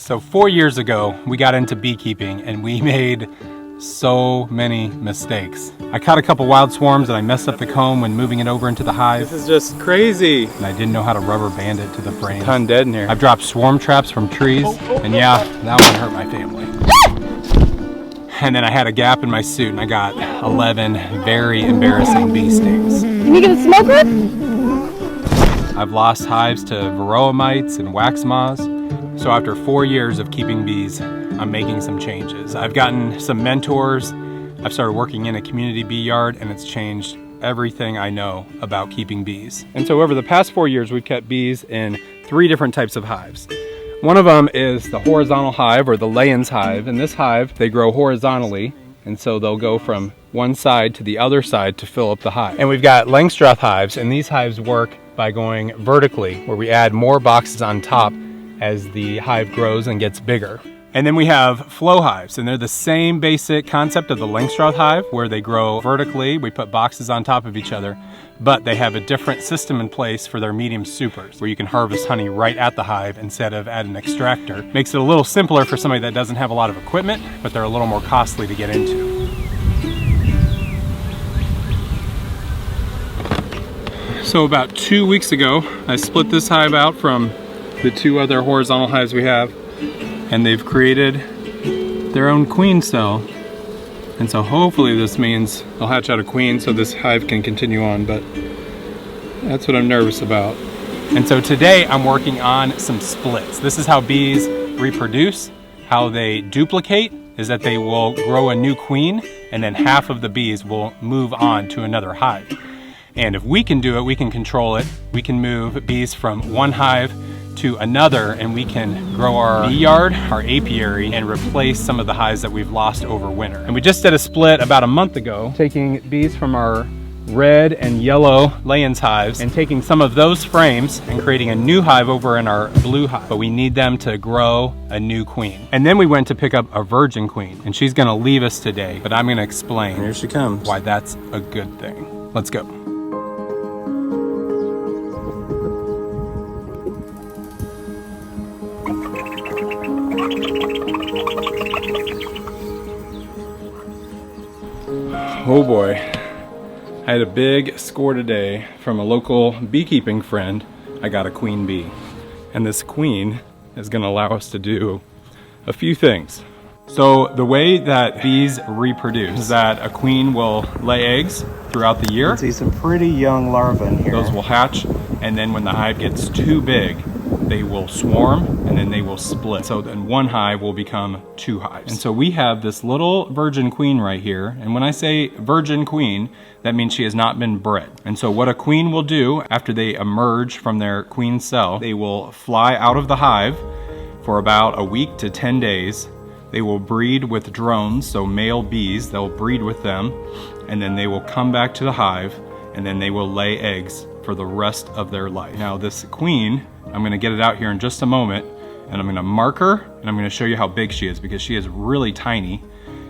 So 4 years ago, we got into beekeeping and we made so many mistakes. I caught a couple wild swarms and I messed up the comb when moving it over into the hive. This is just crazy. And I didn't know how to rubber band it to the frame. A ton dead in here. I've dropped swarm traps from trees, and yeah, that one hurt my family. And then I had a gap in my suit and I got 11 very embarrassing bee stings. Can you get a smoker? I've lost hives to varroa mites and wax moths. So after 4 years of keeping bees, I'm making some changes. I've gotten some mentors. I've started working in a community bee yard, and it's changed everything I know about keeping bees. And so over the past 4 years, we've kept bees in 3 different types of hives. One of them is the horizontal hive, or the Layens hive. In this hive, they grow horizontally, and so they'll go from one side to the other side to fill up the hive. And we've got Langstroth hives, and these hives work by going vertically, where we add more boxes on top as the hive grows and gets bigger. And then we have flow hives, and they're the same basic concept of the Langstroth hive, where they grow vertically, we put boxes on top of each other, but they have a different system in place for their medium supers, where you can harvest honey right at the hive instead of at an extractor. Makes it a little simpler for somebody that doesn't have a lot of equipment, but they're a little more costly to get into. So about 2 weeks ago, I split this hive out from the 2 other horizontal hives we have, and they've created their own queen cell. And so hopefully this means they'll hatch out a queen so this hive can continue on, but that's what I'm nervous about. And so today I'm working on some splits. This is how bees reproduce. How they duplicate is that they will grow a new queen, and then half of the bees will move on to another hive. And if we can do it, we can control it. We can move bees from one hive to another, and we can grow our bee yard, our apiary, and replace some of the hives that we've lost over winter. And we just did a split about a month ago, taking bees from our red and yellow Layens hives and taking some of those frames and creating a new hive over in our blue hive. But we need them to grow a new queen. And then we went to pick up a virgin queen, and she's gonna leave us today, but I'm gonna explain Here she comes. why that's a good thing. Let's go. Oh boy, I had a big score today from a local beekeeping friend. I got a queen bee, and this queen is going to allow us to do a few things. So the way that bees reproduce is that a queen will lay eggs throughout the year. I see some pretty young larvae in here. Those will hatch, and then when the hive gets too big, they will swarm, and then they will split. So then one hive will become 2 hives. And so we have this little virgin queen right here. And when I say virgin queen, that means she has not been bred. And so what a queen will do after they emerge from their queen cell, they will fly out of the hive for about a week to 10 days. They will breed with drones, so male bees, they'll breed with them, and then they will come back to the hive, and then they will lay eggs for the rest of their life. Now this queen, I'm gonna get it out here in just a moment, and I'm gonna mark her, and I'm gonna show you how big she is, because she is really tiny.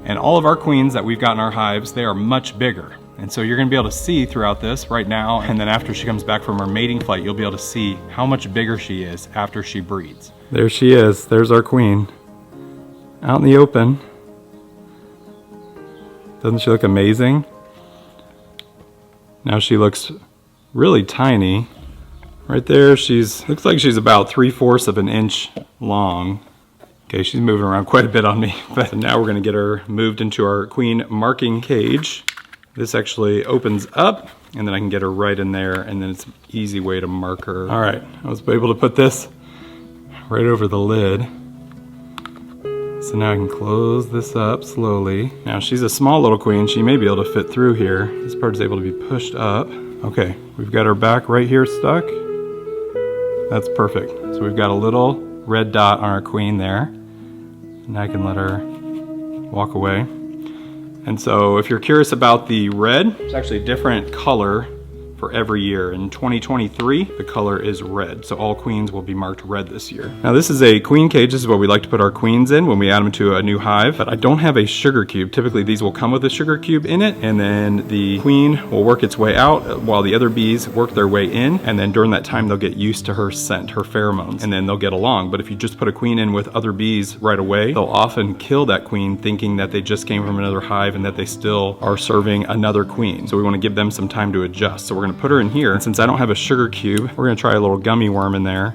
And all of our queens that we've got in our hives, they are much bigger. And so you're gonna be able to see throughout this right now, and then after she comes back from her mating flight, you'll be able to see how much bigger she is after she breeds. There she is, there's our queen. Out in the open. Doesn't she look amazing? Now she looks really tiny. Right there, looks like she's about 3/4 of an inch long. Okay, she's moving around quite a bit on me, but now we're gonna get her moved into our queen marking cage. This actually opens up, and then I can get her right in there, and then it's an easy way to mark her. All right, I was able to put this right over the lid. So now I can close this up slowly. Now she's a small little queen. She may be able to fit through here. This part is able to be pushed up. Okay, we've got her back right here stuck. That's perfect. So we've got a little red dot on our queen there. Now I can let her walk away. And so if you're curious about the red, it's actually a different color for every year. In 2023, the color is red, so all queens will be marked red this year. Now this is a queen cage. This is what we like to put our queens in when we add them to a new hive, but I don't have a sugar cube. Typically these will come with a sugar cube in it, and then the queen will work its way out while the other bees work their way in, and then during that time they'll get used to her scent, her pheromones, and then they'll get along. But if you just put a queen in with other bees right away, they'll often kill that queen thinking that they just came from another hive and that they still are serving another queen. So we want to give them some time to adjust. So we're going to put her in here, and since I don't have a sugar cube, we're going to try a little gummy worm in there.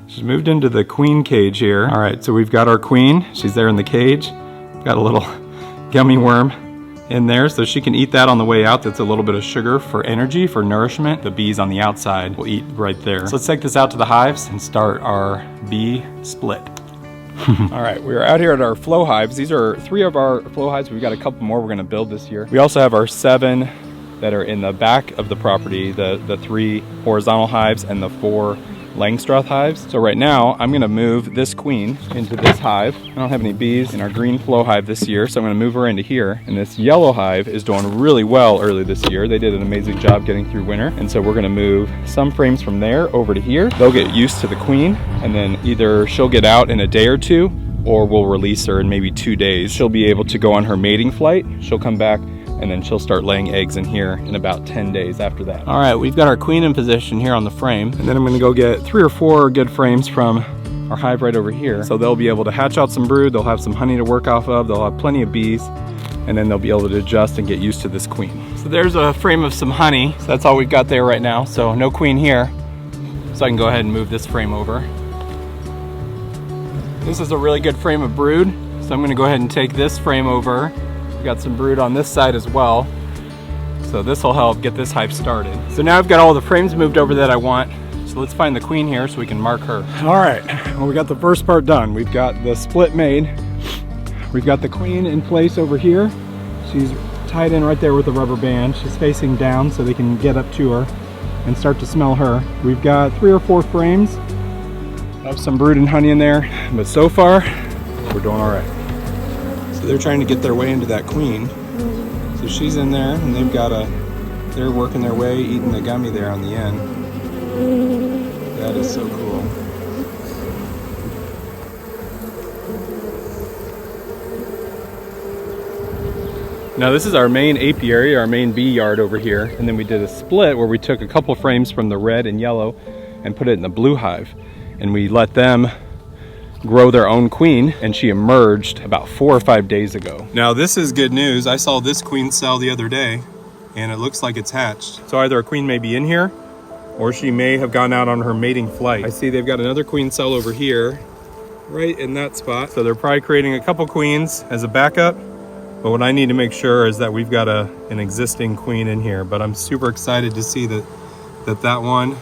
She's moved into the queen cage here. All right, so we've got our queen. She's there in the cage. Got a little gummy worm in there, so she can eat that on the way out. That's a little bit of sugar for energy, for nourishment. The bees on the outside will eat right there. So let's take this out to the hives and start our bee split. All right, we're out here at our flow hives. These are 3 of our flow hives. We've got a couple more we're gonna build this year. We also have our 7 that are in the back of the property, the 3 horizontal hives and the 4 Langstroth hives. So right now, I'm gonna move this queen into this hive. I don't have any bees in our green flow hive this year, so I'm gonna move her into here. And this yellow hive is doing really well early this year. They did an amazing job getting through winter. And so we're gonna move some frames from there over to here. They'll get used to the queen, and then either she'll get out in a day or 2, or we'll release her in maybe 2 days. She'll be able to go on her mating flight. She'll come back, and then she'll start laying eggs in here in about 10 days after that. All right, we've got our queen in position here on the frame, and then I'm gonna go get 3 or 4 good frames from our hive right over here. So they'll be able to hatch out some brood, they'll have some honey to work off of, they'll have plenty of bees, and then they'll be able to adjust and get used to this queen. So there's a frame of some honey. So that's all we've got there right now, so no queen here. So I can go ahead and move this frame over. This is a really good frame of brood, so I'm gonna go ahead and take this frame over. Got some brood on this side as well, so this will help get this hive started. So now I've got all the frames moved over that I want, so let's find the queen here so we can mark her. All right, well, we got the first part done. We've got the split made. We've got the queen in place over here. She's tied in right there with the rubber band. She's facing down so they can get up to her and start to smell her. We've got 3 or 4 frames. Have some brood and honey in there, but so far we're doing all right. They're trying to get their way into that queen. So she's in there, and they're working their way, eating the gummy there on the end. That is so cool. Now this is our main apiary, our main bee yard over here. And then we did a split where we took a couple frames from the red and yellow and put it in the blue hive. And we let them grow their own queen, and she emerged about 4 or 5 days ago. Now this is good news. I saw this queen cell the other day, and it looks like it's hatched. So either a queen may be in here, or she may have gone out on her mating flight. I see they've got another queen cell over here, right in that spot. So they're probably creating a couple queens as a backup, but what I need to make sure is that we've got an existing queen in here. But I'm super excited to see that one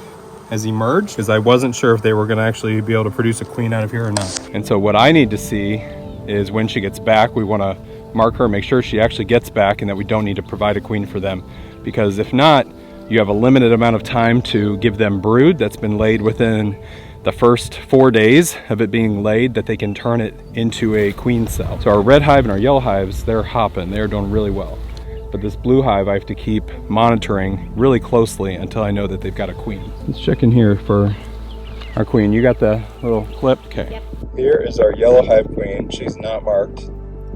has emerged, because I wasn't sure if they were going to actually be able to produce a queen out of here or not. And so what I need to see is when she gets back, we want to mark her, make sure she actually gets back, and that we don't need to provide a queen for them. Because if not, you have a limited amount of time to give them brood that's been laid within the first 4 days of it being laid, that they can turn it into a queen cell. So our red hive and our yellow hives, they're hopping, they're doing really well. But this blue hive, I have to keep monitoring really closely until I know that they've got a queen. Let's check in here for our queen. You got the little clip? Okay. Yep. Here is our yellow hive queen. She's not marked.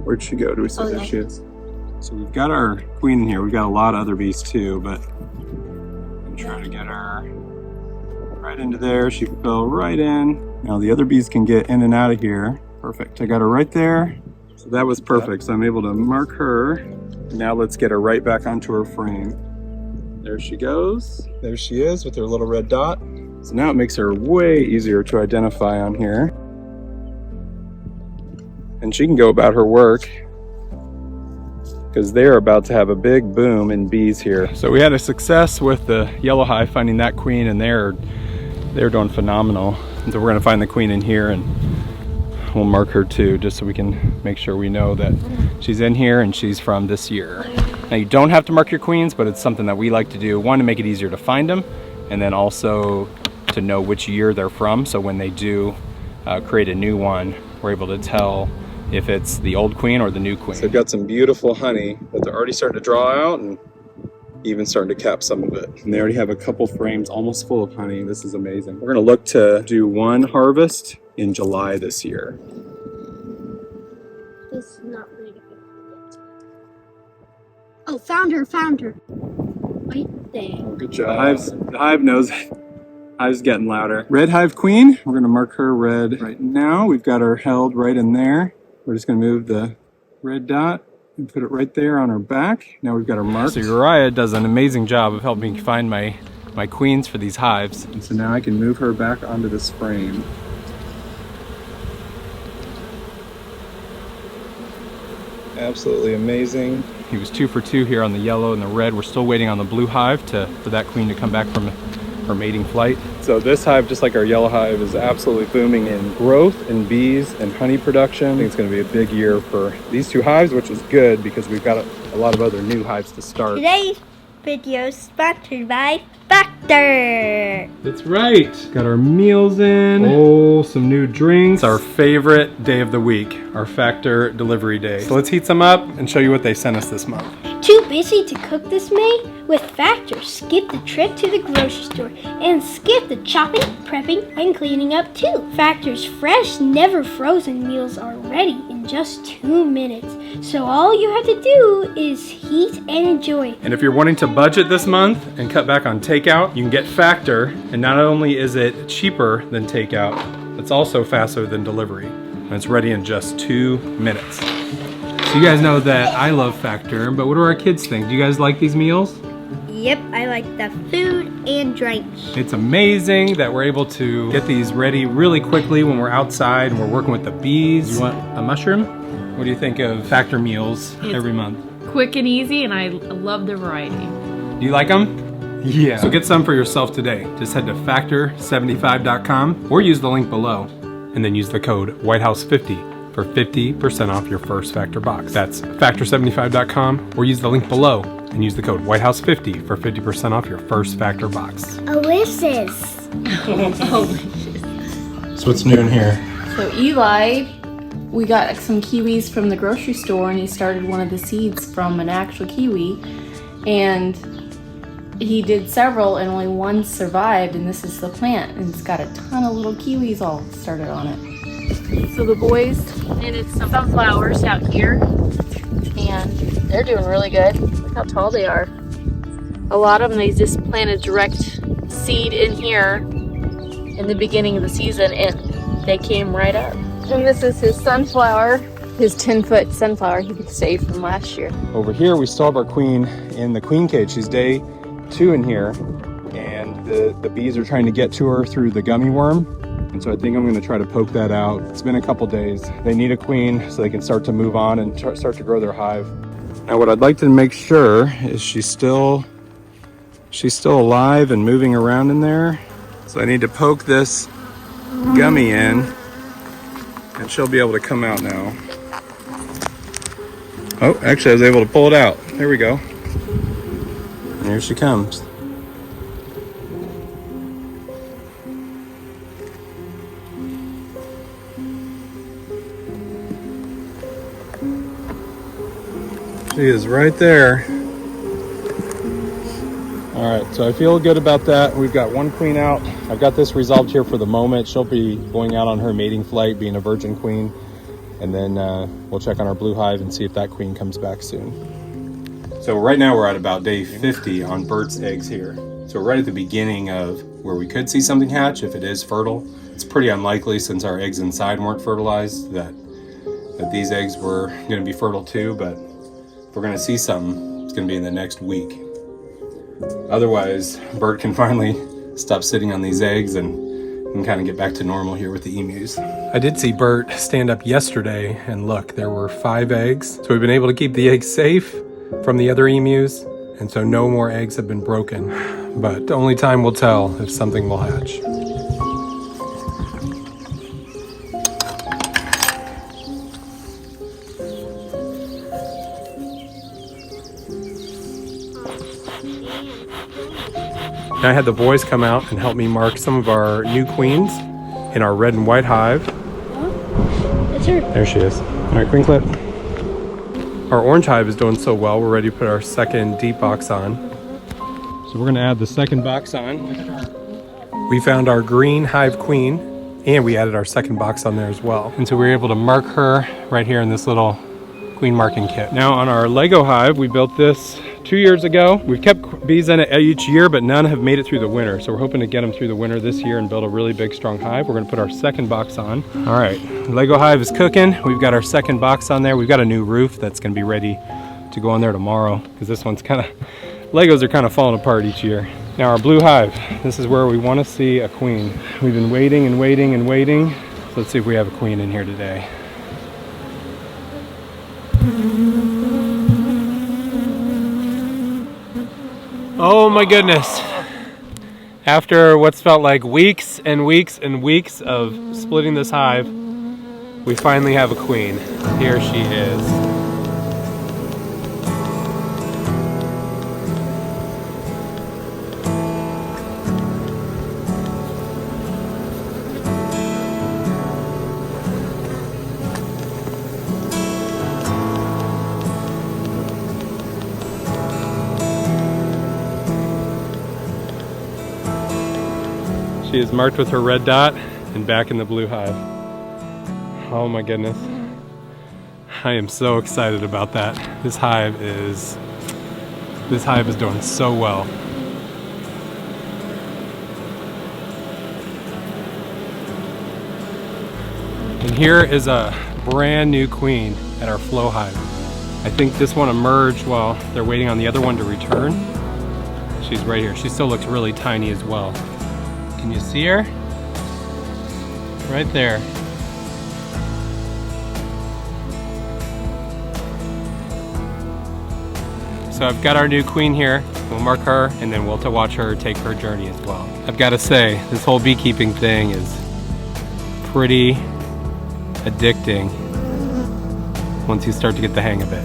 Where'd she go? Do we see there she is? So we've got our queen in here. We've got a lot of other bees too, but I'm trying to get her right into there. She fell right in. Now the other bees can get in and out of here. Perfect. I got her right there. So that was perfect. So I'm able to mark her. Now let's get her right back onto her frame. There she goes. There she is with her little red dot. So now it makes her way easier to identify on here. And she can go about her work, because they're about to have a big boom in bees here. So we had a success with the yellow hive finding that queen, and they're doing phenomenal. And so we're gonna find the queen in here, and we'll mark her too, just so we can make sure we know that she's in here and she's from this year. Now you don't have to mark your queens, but it's something that we like to do. One, to make it easier to find them, and then also to know which year they're from. So when they do create a new one, we're able to tell if it's the old queen or the new queen. So they've got some beautiful honey that they're already starting to draw out, and even starting to cap some of it. And they already have a couple frames almost full of honey. This is amazing. We're gonna look to do one harvest in July this year. This is not ready to go. Oh, found her. Right there. Good job. The hive knows it. Hive's getting louder. Red hive queen. We're gonna mark her red right now. We've got her held right in there. We're just gonna move the red dot and put it right there on her back. Now we've got her marked. So Uriah does an amazing job of helping me find my queens for these hives. And so now I can move her back onto this frame. Absolutely amazing. He was 2 for 2 here on the yellow and the red. We're still waiting on the blue hive for that queen to come back from her mating flight. So this hive, just like our yellow hive, is absolutely booming in growth and bees and honey production. I think it's going to be a big year for these 2 hives, which is good because we've got a lot of other new hives to start. Today's video is sponsored by Factor. That's right. Got our meals in. Oh, some new drinks. It's our favorite day of the week, our Factor delivery day. So let's heat some up and show you what they sent us this month. Too busy to cook this May? With Factor, skip the trip to the grocery store and skip the chopping, prepping, and cleaning up too. Factor's fresh, never frozen meals are ready in just 2 minutes. So all you have to do is heat and enjoy. And if you're wanting to budget this month and cut back on takeout, you can get Factor. And not only is it cheaper than takeout, it's also faster than delivery. And it's ready in just 2 minutes. So you guys know that I love Factor, but what do our kids think? Do you guys like these meals? Yep, I like the food and drinks. It's amazing that we're able to get these ready really quickly when we're outside and we're working with the bees. You want a mushroom? What do you think of Factor meals every month? Quick and easy, and I love the variety. Do you like them? Yeah. So get some for yourself today. Just head to factor75.com or use the link below and then use the code WhiteHouse50 for 50% off your first Factor box. That's factor75.com or use the link below and use the code WhiteHouse50 for 50% off your first Factor box. Delicious. So what's new in here? So Eli, we got some kiwis from the grocery store, and he started one of the seeds from an actual kiwi, and he did several and only one survived, and this is the plant, and it's got a ton of little kiwis all started on it. So the boys planted some sunflowers out here, and they're doing really good. Look how tall they are. A lot of them, they just planted direct seed in here in the beginning of the season, and they came right up. And this is his sunflower, his 10-foot sunflower he saved from last year. Over here, we still have our queen in the queen cage. She's day 2 in here, and the bees are trying to get to her through the gummy worm. And so I think I'm going to try to poke that out. It's been a couple days. They need a queen so they can start to move on and start to grow their hive. Now what I'd like to make sure is she's still alive and moving around in there. So I need to poke this gummy in and she'll be able to come out now. Oh, actually I was able to pull it out. There we go. And here she comes. She is right there. All right, so I feel good about that. We've got one queen out. I've got this resolved here for the moment. She'll be going out on her mating flight, being a virgin queen. And then we'll check on our blue hive and see if that queen comes back soon. So right now we're at about day 50 on Bert's eggs here. So we're right at the beginning of where we could see something hatch if it is fertile. It's pretty unlikely since our eggs inside weren't fertilized that these eggs were gonna be fertile too, but if we're gonna see something, it's gonna be in the next week. Otherwise, Bert can finally stop sitting on these eggs and kind of get back to normal here with the emus. I did see Bert stand up yesterday and look, there were 5 eggs. So we've been able to keep the eggs safe from the other emus, and so no more eggs have been broken. But only time will tell if something will hatch. I had the boys come out and help me mark some of our new queens in our red and white hive. That's her. There she is. All right, queen clip. Our orange hive is doing so well, we're ready to put our second deep box on. So we're gonna add the second box on. We found our green hive queen, and we added our second box on there as well. And so we were able to mark her right here in this little queen marking kit. Now on our Lego hive, we built this 2 years ago. We've kept bees in it each year, but none have made it through the winter. So we're hoping to get them through the winter this year and build a really big, strong hive. We're gonna put our second box on. All right, Lego hive is cooking. We've got our second box on there. We've got a new roof that's gonna be ready to go on there tomorrow, because this one's Legos are kind of falling apart each year. Now our blue hive, this is where we want to see a queen. We've been waiting and waiting and waiting. So let's see if we have a queen in here today. Oh my goodness. After what's felt like weeks and weeks and weeks of splitting this hive, we finally have a queen. Here she is. She is marked with her red dot and back in the blue hive. Oh my goodness. I am so excited about that. This hive is doing so well. And here is a brand new queen at our flow hive. I think this one emerged while they're waiting on the other one to return. She's right here. She still looks really tiny as well. Can you see her? Right there. So I've got our new queen here. We'll mark her and then we'll watch her take her journey as well. I've got to say, this whole beekeeping thing is pretty addicting once you start to get the hang of it.